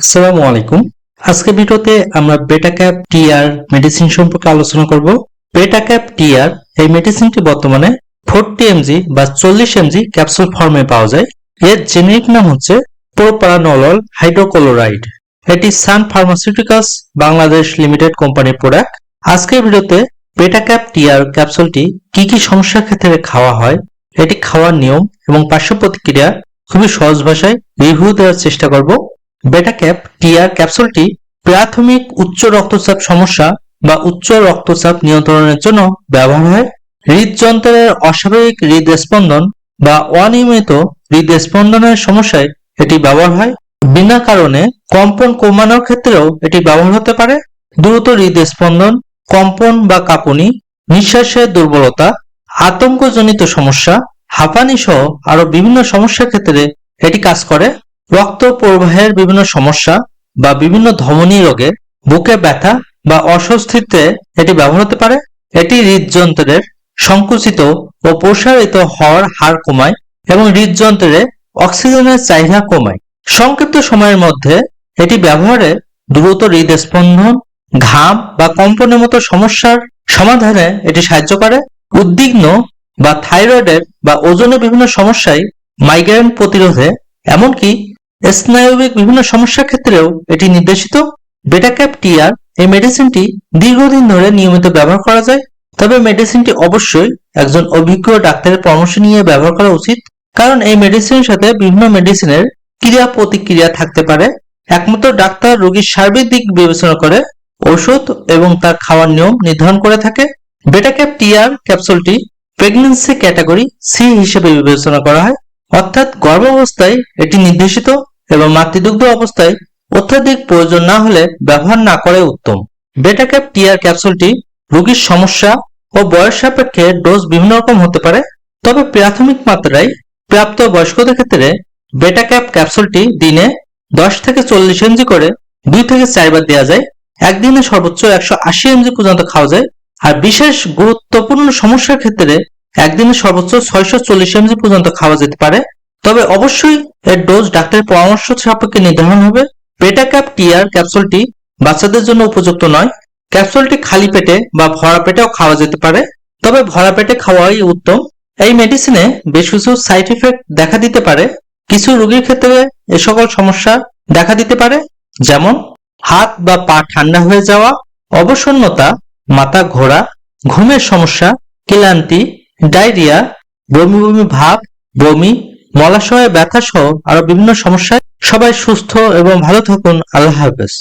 আসসালামু আলাইকুম। আজকে ভিডিওতে আমরা বেটা ক্যাপ টিআর মেডিসিন সম্পর্কে আলোচনা করব। বেটা ক্যাপ টিআর এই মেডিসিনটি বর্তমানে 40 এমজি বা 40 এমজি ক্যাপসুল ফর্মে পাওয়া যায়। এর জেনেরিক নাম হচ্ছে প্রোপ্রানোলল হাইড্রোক্লোরাইড। এটি সান ফার্মাসিউটিক্যালস বাংলাদেশ লিমিটেড কোম্পানির প্রোডাক্ট। আজকের ভিডিওতে বেটা ক্যাপ টিআর ক্যাপসুলটি কি কি সমস্যার ক্ষেত্রে খাওয়া হয়, এটি খাওয়ার নিয়ম এবং পার্শ্ব প্রতিক্রিয়া খুবই সহজ ভাষায় রিভিউ দেওয়ার চেষ্টা করব। বেটা ক্যাপ টিআর ক্যাপসুলটি প্রাথমিক উচ্চ রক্তচাপ সমস্যা বা উচ্চ রক্তচাপ নিয়ন্ত্রণের জন্য ব্যবহার হয়। হৃদযন্ত্রের অস্বাভাবিক হৃদস্পন্দন বা অনিয়মিত হৃদস্পন্দনের সমস্যায় এটি ব্যবহার হয়। বিনা কারণে কম্পন কমানোর ক্ষেত্রেও এটি ব্যবহার হতে পারে। দ্রুত হৃদস্পন্দন, কম্পন বা কাঁপুনি, নিঃশ্বাসের দুর্বলতা, আতঙ্কজনিত সমস্যা, হাঁপানি সহ আরো বিভিন্ন সমস্যার ক্ষেত্রে এটি কাজ করে। রক্ত প্রবাহের বিভিন্ন সমস্যা বা বিভিন্ন ধমনী রোগে, বুকে ব্যথা বা অস্বস্তিতে এটি ব্যবহার হতে পারে। এটি হৃদযন্ত্রের সংকুচিত ও প্রসারিত হওয়ার হার কমায় এবং হৃদযন্ত্রে অক্সিজেনের চাহিদা কমায়। সংক্ষিপ্ত সময়ের মধ্যে এটি ব্যবহারে দ্রুত হৃদস্পন্দন, ঘাম বা কম্পনের মতো সমস্যার সমাধানে এটি সাহায্য করে। উদ্বিগ্ন বা থাইরয়েডের বা ওজনের বিভিন্ন সমস্যায়, মাইগ্রেন প্রতিরোধে, এমনকি স্নায়বিক বিভিন্ন সমস্যার ক্ষেত্রেও এটি নির্দেশিত। বেটা ক্যাপ টিআর এই মেডিসিনটি দীর্ঘদিন ধরে নিয়মিত ব্যবহার করা যায়, তবে মেডিসিনটি অবশ্যই একজন অভিজ্ঞ ডাক্তারের পরামর্শ নিয়ে ব্যবহার করা উচিত, কারণ এই মেডিসিনের সাথে বিভিন্ন মেডিসিনের ক্রিয়া প্রতিক্রিয়া থাকতে পারে। একমাত্র ডাক্তার রোগীর সার্বিক দিক বিবেচনা করে ওষুধ এবং তার খাওয়ার নিয়ম নির্ধারণ করে থাকে। বেটা ক্যাপ টিআর ক্যাপসুলটি প্রেগন্যান্সি ক্যাটাগরি সি হিসেবে বিবেচনা করা হয়, অর্থাৎ গর্ভাবস্থায় এটি নির্দেশিত এবং মাতৃদুগ্ধ অবস্থায় অত্যধিক প্রয়োজন না হলে ব্যবহার না করাই উত্তম। বেটা ক্যাপ টিআর ক্যাপসুলটি রোগীর সমস্যা ও বয়স সাপেক্ষে ডোজ বিভিন্ন রকম হতে পারে, তবে প্রাথমিক মাত্রায় প্রাপ্ত বয়স্কদের ক্ষেত্রে বেটা ক্যাপ ক্যাপসুলটি দিনে 10 থেকে 40 এমজি করে 2 থেকে 4 বার দেওয়া যায়। একদিনে সর্বোচ্চ 180 এমজি পর্যন্ত খাওয়া যায়। আর বিশেষ গুরুত্বপূর্ণ সমস্যার ক্ষেত্রে একদিনে সর্বোচ্চ 640 এমজি পর্যন্ত খাওয়া যেতে পারে, তবে অবশ্যই এর ডোজ ডাক্তারের পরামর্শ সাপেক্ষে নির্ধারণ হবে। বেটা ক্যাপ টিআর ক্যাপসুলটি বাচ্চাদের জন্য উপযুক্ত নয়। ক্যাপসুলটি খালি পেটে বা ভরা পেটেও খাওয়া যেতে পারে, তবে ভরা পেটে খাওয়াই উত্তম। এই মেডিসিনে বেশ কিছু সাইড ইফেক্ট দেখা দিতে পারে। কিছু রোগীর ক্ষেত্রে এ সকল সমস্যা দেখা দিতে পারে, যেমন হাত বা পা ঠান্ডা হয়ে যাওয়া, অবসন্নতা, মাথা ঘোরা, ঘুমের সমস্যা, ক্লান্তি, ডায়রিয়া, বমি বমি ভাব, বমি, মলাশয়ে ব্যথা সহ আরো বিভিন্ন সমস্যায়। সবাই সুস্থ এবং ভালো থাকুন। আল্লাহ হাফেজ।